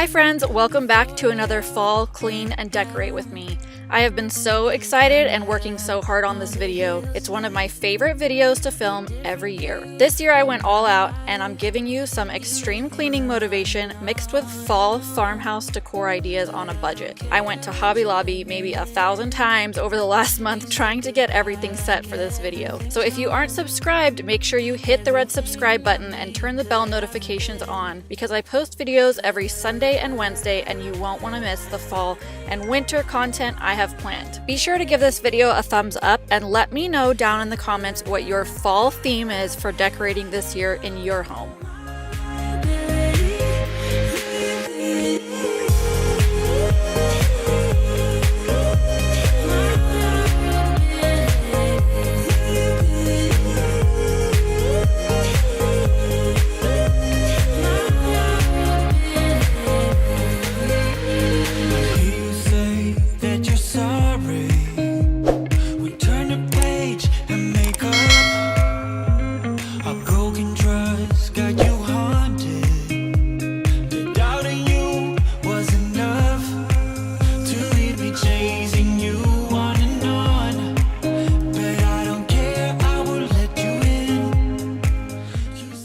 Hi friends, welcome back to another fall clean and decorate with me. I have been so excited and working so hard on this video. It's one of my favorite videos to film every year. This year I went all out and I'm giving you some extreme cleaning motivation mixed with fall farmhouse decor ideas on a budget. I went to Hobby Lobby maybe 1,000 times over the last month trying to get everything set for this video. So if you aren't subscribed, make sure you hit the red subscribe button and turn the bell notifications on because I post videos every Sunday and Wednesday and you won't want to miss the fall and winter content I have planned. Be sure to give this video a thumbs up and let me know down in the comments what your fall theme is for decorating this year in your home.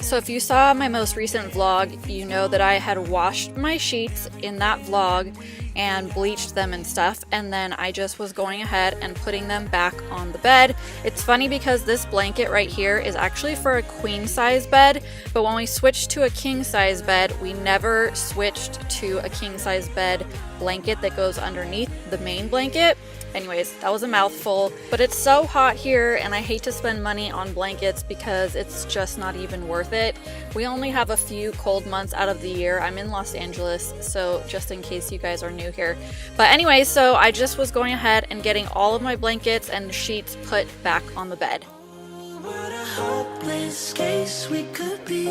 So if you saw my most recent vlog, you know that I had washed my sheets in that vlog and bleached them and stuff, and then I just was going ahead and putting them back on the bed. It's funny because this blanket right here is actually for a queen size bed, but when we switched to a king size bed, we never switched to a king size bed blanket that goes underneath the main blanket. Anyways, that was a mouthful, but it's so hot here and I hate to spend money on blankets because it's just not even worth it. We only have a few cold months out of the year. I'm in Los Angeles, so just in case you guys are new here. But anyway, so I just was going ahead and getting all of my blankets and sheets put back on the bed. What a hopeless case we could be.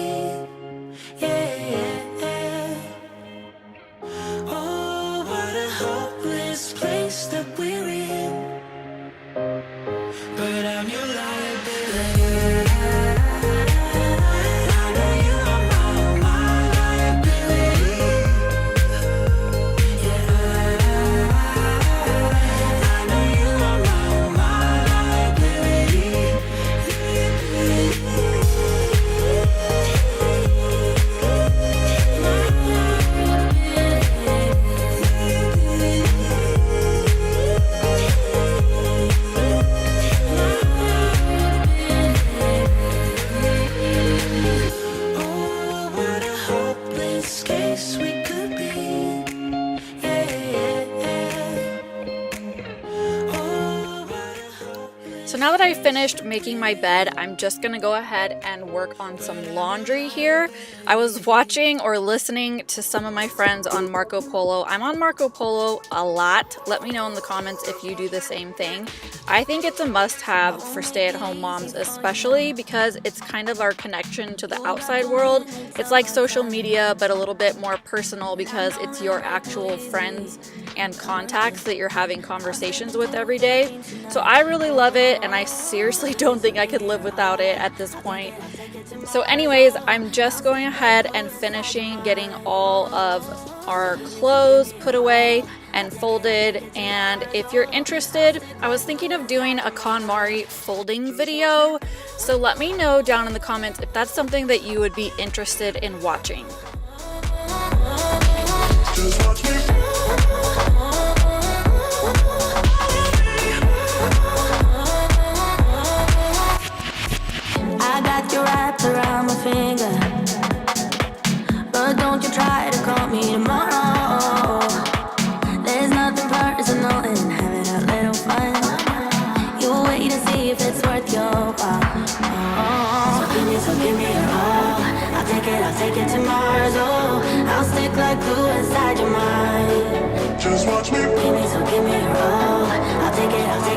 Yeah. Oh, what a hopeless place that we're in. But I'm your liability. I know you are my liability. Yeah, I know you are my liability. Oh, what a hopeless case we could be. Yeah. Oh, what a hopeless. So now that I finished making my bed, I'm just gonna go ahead and work on some laundry here. I was watching or listening to some of my friends on Marco Polo. I'm on Marco Polo a lot. Let me know in the comments if you do the same thing. I think it's a must-have for stay-at-home moms, especially because it's kind of our connection to the outside world. It's like social media, but a little bit more personal because it's your actual friends and contacts that you're having conversations with every day. So I really love it, and I seriously don't think I could live without it at this point. So anyways, I'm just going ahead and finishing getting all of our clothes put away and folded. And if you're interested, I was thinking of doing a KonMari folding video. So let me know down in the comments if that's something that you would be interested in watching. Just watch me. I got you wrapped around my finger, but don't you try to call me tomorrow. There's nothing personal in having a little fun. You wait and see if it's worth your while. So give me your all. I'll take it to Mars. Oh, I'll stick like glue inside your mind. Just watch me. Give me your all. I'll take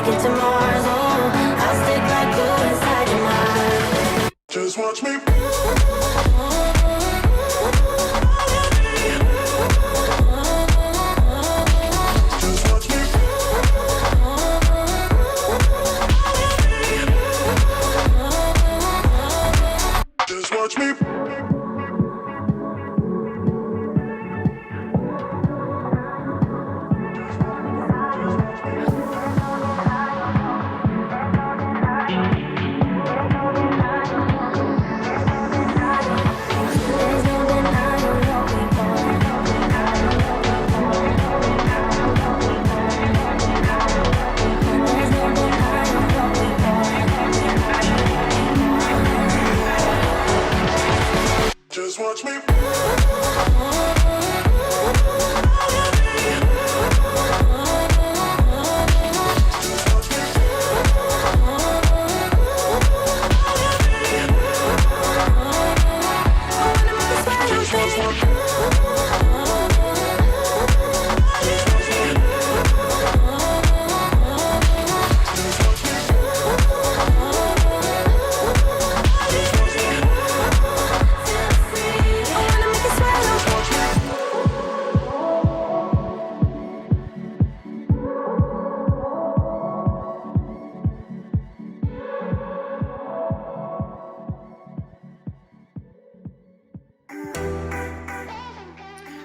it to Mars. Oh, I'll stick like glue inside your mind. Just watch me. Just watch me. touch me.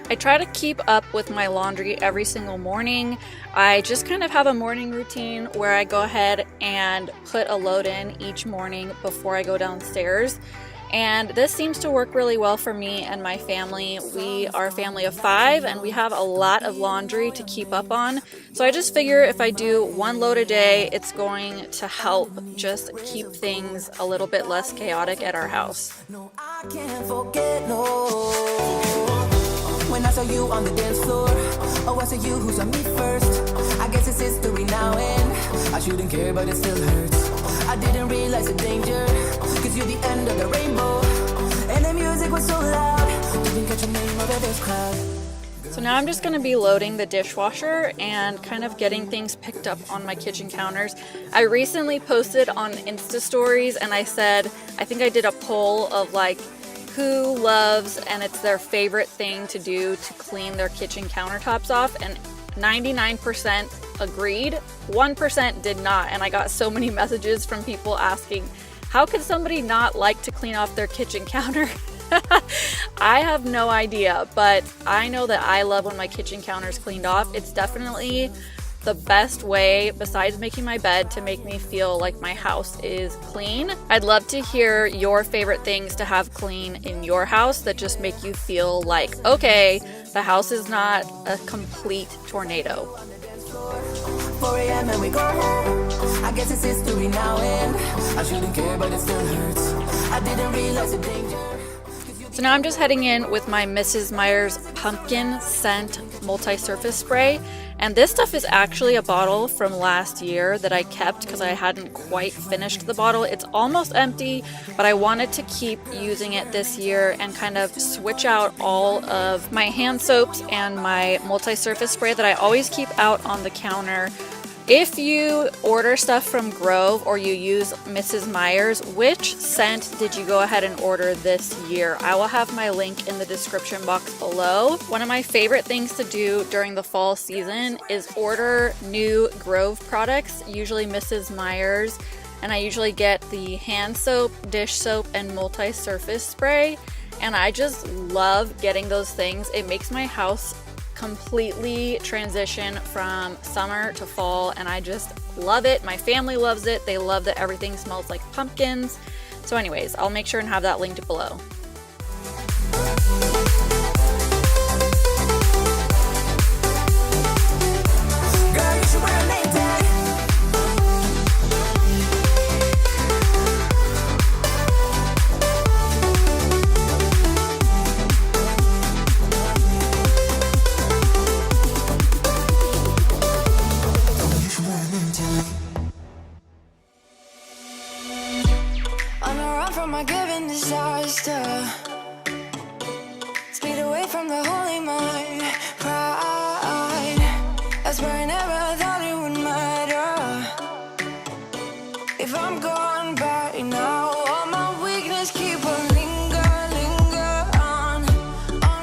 I try to keep up with my laundry every single morning. I just kind of have a morning routine where I go ahead and put a load in each morning before I go downstairs. And this seems to work really well for me and my family. We are a family of 5 and we have a lot of laundry to keep up on. So I just figure if I do 1 load a day, it's going to help just keep things a little bit less chaotic at our house. No, I can't forget, no. When I saw you on the dance floor, oh, I saw you who saw me first. I guess it's history now, and I shouldn't care, but it still hurts. I didn't realize the danger, cause you're the end of the rainbow, and the music was so loud, didn't catch your name over this crowd. So now I'm just going to be loading the dishwasher and kind of getting things picked up on my kitchen counters. I recently posted on Insta stories and I said, I think I did a poll of like who loves and it's their favorite thing to do to clean their kitchen countertops off, and 99% agreed, 1% did not. And I got so many messages from people asking, how could somebody not like to clean off their kitchen counter? I have no idea, but I know that I love when my kitchen counter is cleaned off. It's definitely the best way, besides making my bed, to make me feel like my house is clean. I'd love to hear your favorite things to have clean in your house that just make you feel like, okay, the house is not a complete tornado. 4 a.m. and we go home. I guess it's history now, and I shouldn't care, but it still hurts. I didn't realize the danger. So now I'm just heading in with my Mrs. Meyer's pumpkin scent multi-surface spray. And this stuff is actually a bottle from last year that I kept because I hadn't quite finished the bottle. It's almost empty, but I wanted to keep using it this year and kind of switch out all of my hand soaps and my multi-surface spray that I always keep out on the counter. If you order stuff from Grove or you use Mrs. Meyer's, which scent did you go ahead and order this year? I will have my link in the description box below. One of my favorite things to do during the fall season is order new Grove products, usually Mrs. Meyer's, and I usually get the hand soap, dish soap, and multi-surface spray, and I just love getting those things. It makes my house completely transition from summer to fall, and I just love it. My family loves it. They love that everything smells like pumpkins. So anyways, I'll make sure and have that linked below. Girl, you should wear a name tag. On a run from my given disaster, speed away from the holy mind, pride. That's where I never thought it would matter. If I'm gone by now, all my weakness keep on linger on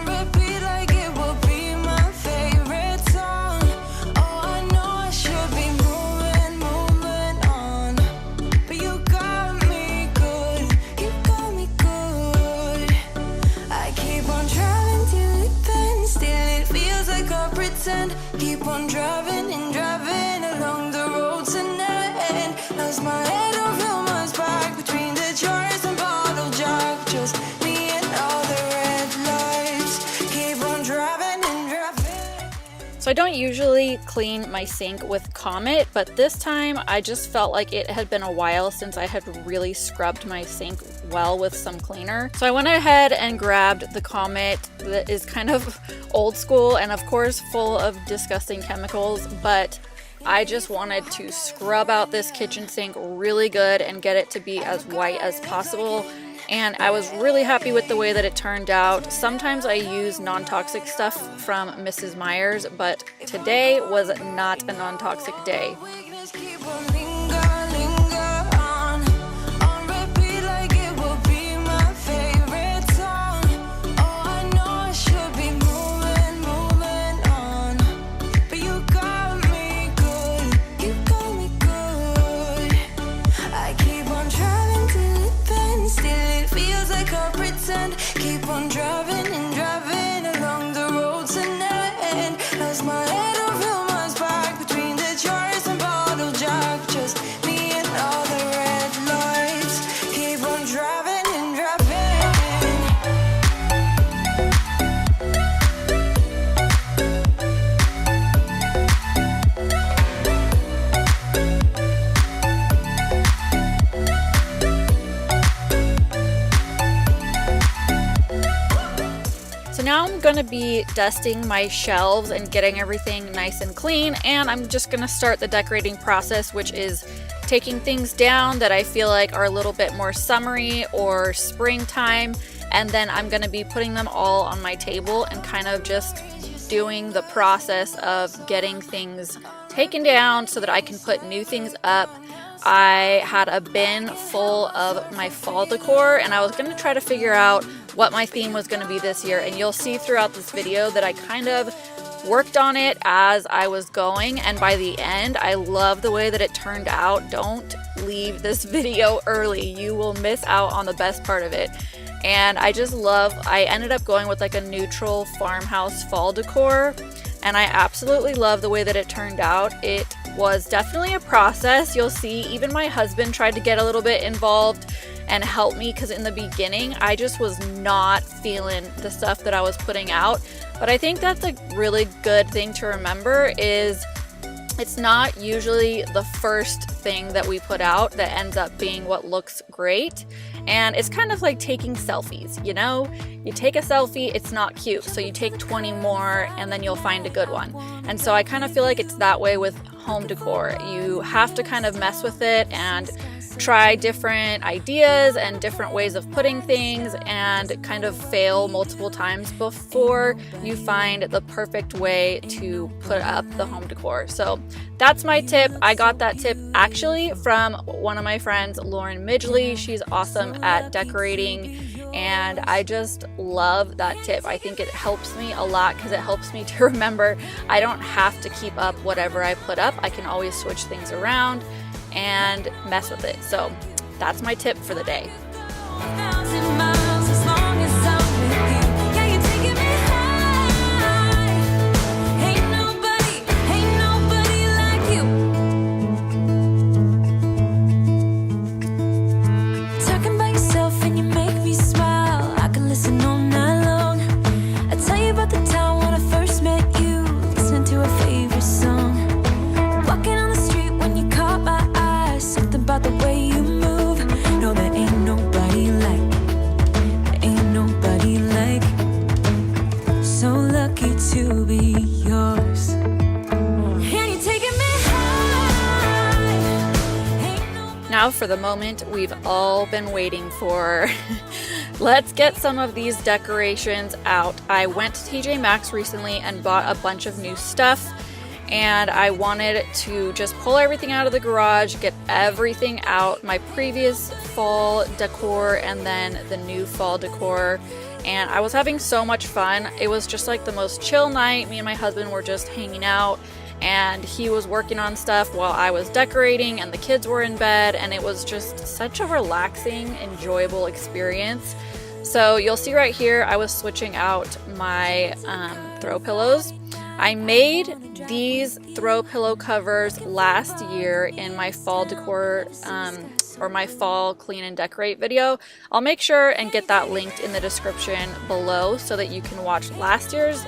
repeat like it will be my favorite song. Oh, I know I should be moving on, but you got me good, you got me good. I keep on driving till it bends, still it feels like I pretend. Keep on driving and driving along the road tonight. Lost my head over my back between the jars and bottle jack. Just me and all the red lights. Keep on driving and driving. So I don't usually clean my sink with Comet, but this time I just felt like it had been a while since I had really scrubbed my sink well with some cleaner. So I went ahead and grabbed the Comet that is kind of old school and of course full of disgusting chemicals, but I just wanted to scrub out this kitchen sink really good and get it to be as white as possible. And I was really happy with the way that it turned out. Sometimes I use non-toxic stuff from Mrs. Meyer's, but today was not a non-toxic day. Keep on driving and driving along the road to never end. Lost my head over my back between the jars and bottle jack. Just me and all the red lights. Keep on driving and driving. So now I'm going to be dusting my shelves and getting everything nice and clean, and I'm just going to start the decorating process, which is taking things down that I feel like are a little bit more summery or springtime, and then I'm going to be putting them all on my table and kind of just doing the process of getting things taken down so that I can put new things up. I had a bin full of my fall decor and I was going to try to figure out what my theme was going to be this year, and you'll see throughout this video that I kind of worked on it as I was going, and by the end I love the way that it turned out. Don't leave this video early, you will miss out on the best part of it. And I ended up going with like a neutral farmhouse fall decor, and I absolutely love the way that it turned out. It was definitely a process. You'll see even my husband tried to get a little bit involved and help me, because in the beginning I just was not feeling the stuff that I was putting out. But I think that's a really good thing to remember, is it's not usually the first thing that we put out that ends up being what looks great. And it's kind of like taking selfies, you know? You take a selfie, it's not cute, so you take 20 more and then you'll find a good one. And so I kind of feel like it's that way with home decor. You have to kind of mess with it and try different ideas and different ways of putting things and kind of fail multiple times before you find the perfect way to put up the home decor. So that's my tip. I got that tip actually from one of my friends, Lauren Midgley. She's awesome at decorating, and I just love that tip. I think it helps me a lot because it helps me to remember I don't have to keep up whatever I put up. I can always switch things around and mess with it. So that's my tip for the day. To be yours. Now for the moment we've all been waiting for. Let's get some of these decorations out. I went to TJ Maxx recently and bought a bunch of new stuff, and I wanted to just pull everything out of the garage, get everything out, my previous fall decor and then the new fall decor. And I was having so much fun. It was just like the most chill night. Me and my husband were just hanging out, and he was working on stuff while I was decorating and the kids were in bed, and it was just such a relaxing, enjoyable experience. So you'll see right here I was switching out my throw pillows. I made these throw pillow covers last year in my fall decor or my fall clean and decorate video. I'll make sure and get that linked in the description below so that you can watch last year's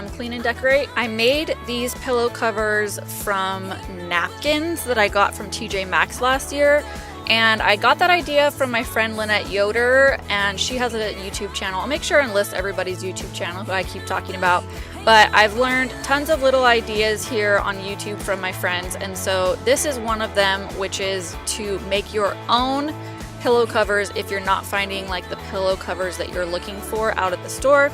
clean and decorate. I made these pillow covers from napkins that I got from TJ Maxx last year. And I got that idea from my friend Lynette Yoder, and she has a YouTube channel. I'll make sure and list everybody's YouTube channel who I keep talking about. But I've learned tons of little ideas here on YouTube from my friends, and so this is one of them, which is to make your own pillow covers if you're not finding like the pillow covers that you're looking for out at the store.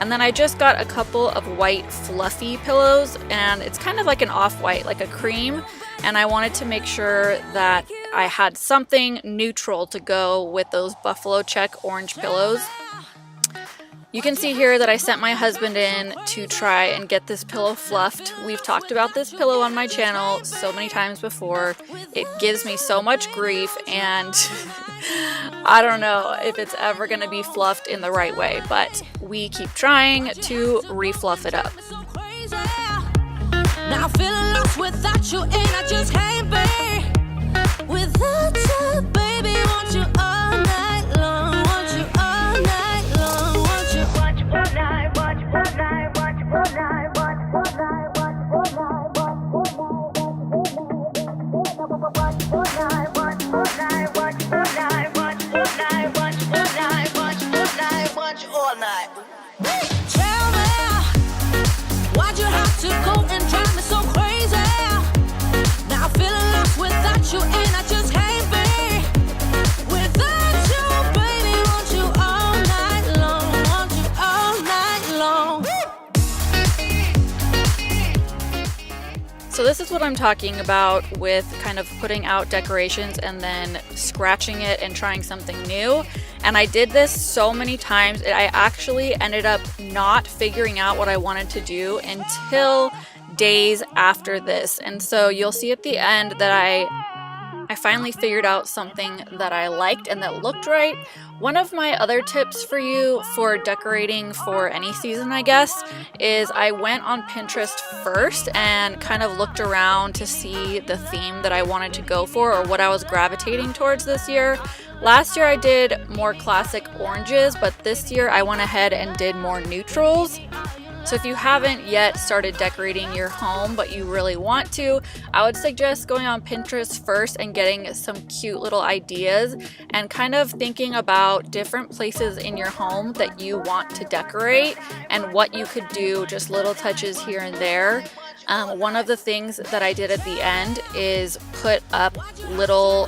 And then I just got a couple of white fluffy pillows, and it's kind of like an off-white, like a cream. And I wanted to make sure that I had something neutral to go with those buffalo check orange pillows. You can see here that I sent my husband in to try and get this pillow fluffed. We've talked about this pillow on my channel so many times before. It gives me so much grief, and I don't know if it's ever going to be fluffed in the right way, but we keep trying to refluff it up. Now feeling lost without you, and I just can't be without you, baby. Want you all night long, want you all night long, want you all night, want you all night, want you all night, want you all night, want you all night, want you all night, want you all night, want you all night, want you all night, want you all night, want you all night, want you all night, want you all night. Tell me, why'd you have to go and drive me so crazy? Now feeling lost without you, and I just can't be without you, baby. Want you all night long, want you all night long. So this is what I'm talking about with kind of putting out decorations and then scratching it and trying something new. And I did this so many times, I actually ended up not figuring out what I wanted to do until days after this. And so you'll see at the end that I finally figured out something that I liked and that looked right. One of my other tips for you for decorating for any season, I guess, is I went on Pinterest first and kind of looked around to see the theme that I wanted to go for or what I was gravitating towards this year. Last year I did more classic oranges, but this year I went ahead and did more neutrals. So if you haven't yet started decorating your home, but you really want to, I would suggest going on Pinterest first and getting some cute little ideas and kind of thinking about different places in your home that you want to decorate and what you could do, just little touches here and there. One of the things that I did at the end is put up little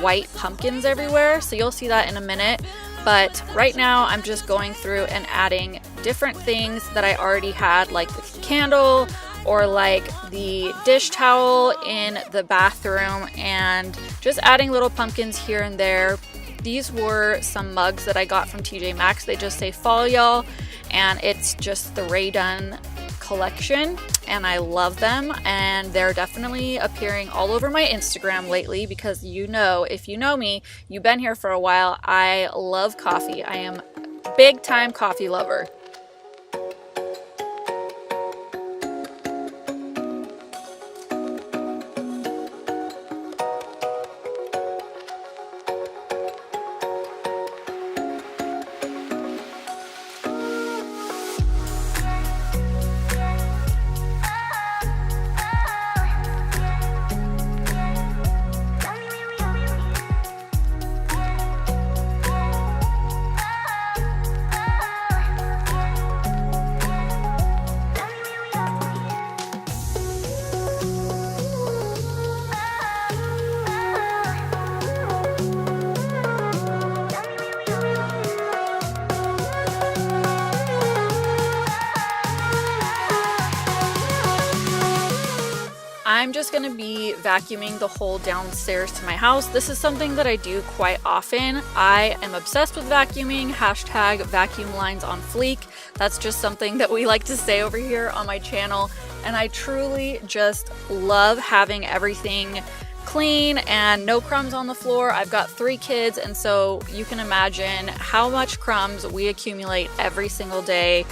white pumpkins everywhere. So you'll see that in a minute. But right now I'm just going through and adding different things that I already had, like the candle or like the dish towel in the bathroom, and just adding little pumpkins here and there. These were some mugs that I got from TJ Maxx. They just say fall y'all, and it's just the Ray Dunn collection, and I love them, and they're definitely appearing all over my Instagram lately because you know, if you know me, you've been here for a while, I love coffee. I am a big time coffee lover. I'm just going to be vacuuming the whole downstairs to my house. This is something that I do quite often. I am obsessed with vacuuming, hashtag vacuum lines on fleek. That's just something that we like to say over here on my channel. And I truly just love having everything clean and no crumbs on the floor. I've got 3 kids, and so you can imagine how much crumbs we accumulate every single day.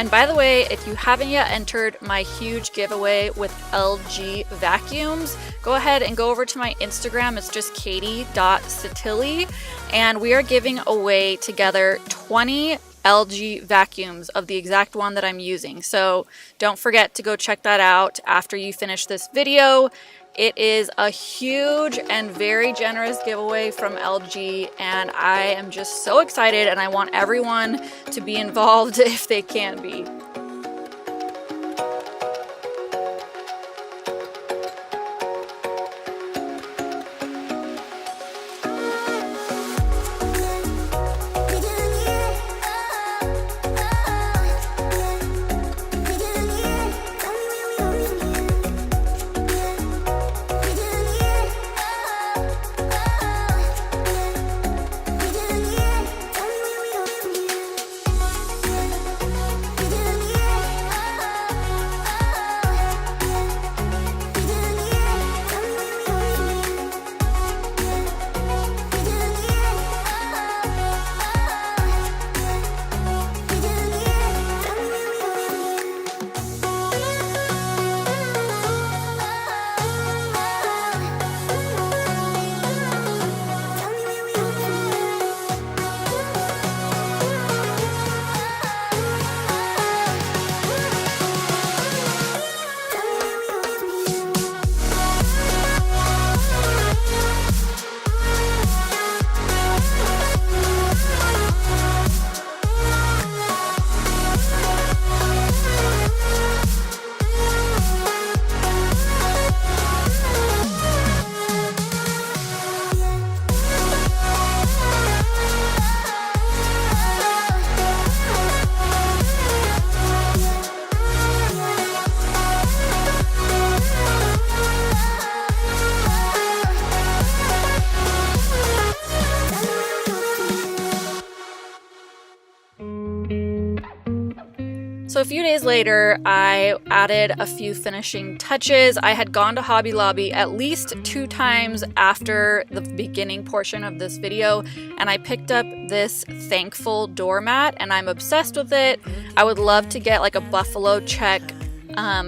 And by the way, if you haven't yet entered my huge giveaway with LG vacuums, go ahead and go over to my Instagram. It's just katie.satilli, and we are giving away together 20 LG vacuums of the exact one that I'm using. So don't forget to go check that out after you finish this video. It is a huge and very generous giveaway from LG, and I am just so excited, and I want everyone to be involved if they can be. So a few days later, I added a few finishing touches. I had gone to Hobby Lobby at least 2 times after the beginning portion of this video, and I picked up this Thankful doormat, and I'm obsessed with it. I would love to get like a buffalo check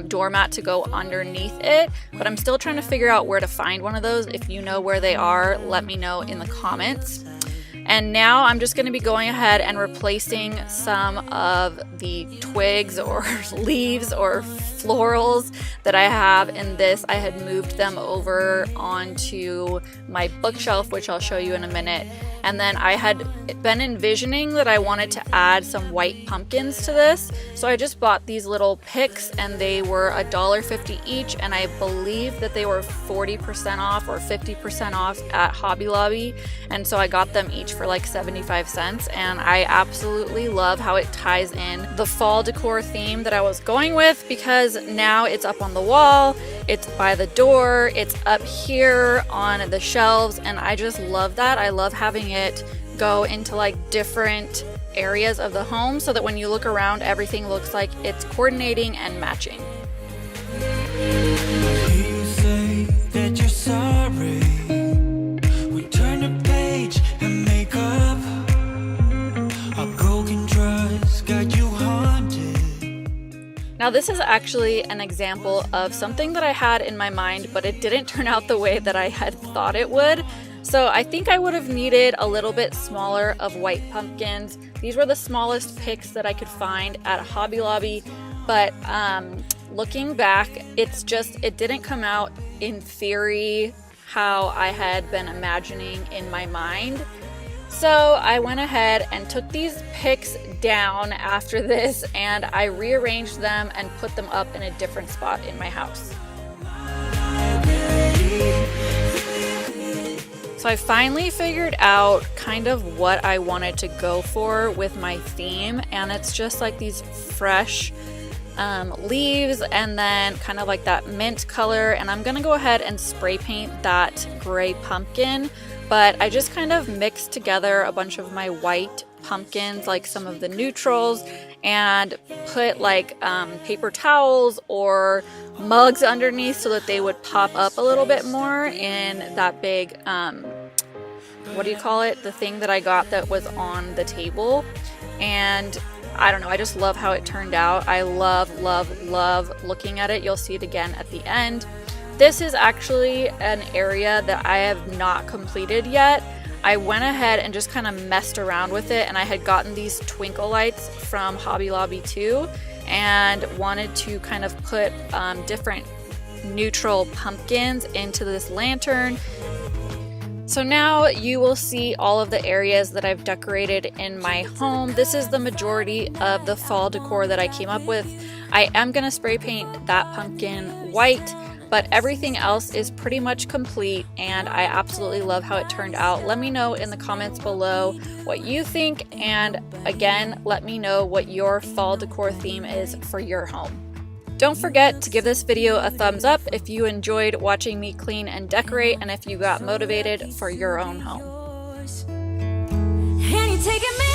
doormat to go underneath it, but I'm still trying to figure out where to find one of those. If you know where they are, let me know in the comments. And now I'm just going to be going ahead and replacing some of the twigs or leaves or florals that I have in this. I had moved them over onto my bookshelf, which I'll show you in a minute. And then I had been envisioning that I wanted to add some white pumpkins to this. So I just bought these little picks, and they were $1.50 each, and I believe that they were 40% off or 50% off at Hobby Lobby. And so I got them each for like 75 cents, and I absolutely love how it ties in the fall decor theme that I was going with, because now it's up on the wall, it's by the door, it's up here on the shelves, and I just love that. I love having it go into like different areas of the home so that when you look around, everything looks like it's coordinating and matching. You say that you're sorry. We turn the page and make up. A broken trust got you haunted. Now this is actually an example of something that I had in my mind, but it didn't turn out the way that I had thought it would. So I think I would have needed a little bit smaller of white pumpkins. These were the smallest picks that I could find at a Hobby Lobby, but looking back, it didn't come out in theory how I had been imagining in my mind. So I went ahead and took these picks down after this, and I rearranged them and put them up in a different spot in my house. So I finally figured out kind of what I wanted to go for with my theme, and it's just like these fresh leaves and then kind of like that mint color, and I'm gonna go ahead and spray paint that gray pumpkin, but I just kind of mixed together a bunch of my white pumpkins, like some of the neutrals, and put like paper towels or mugs underneath so that they would pop up a little bit more in that big what do you call it, the thing that I got that was on the table. And I don't know, I just love how it turned out. I love looking at it. You'll see it again at the end. This is actually an area that I have not completed yet. I went ahead and just kind of messed around with it, and I had gotten these twinkle lights from Hobby Lobby too, and wanted to kind of put different neutral pumpkins into this lantern. So now you will see all of the areas that I've decorated in my home. This is the majority of the fall decor that I came up with. I am going to spray paint that pumpkin white, but everything else is pretty much complete, and I absolutely love how it turned out. Let me know in the comments below what you think, and again, let me know what your fall decor theme is for your home. Don't forget to give this video a thumbs up if you enjoyed watching me clean and decorate, and if you got motivated for your own home. And you're taking me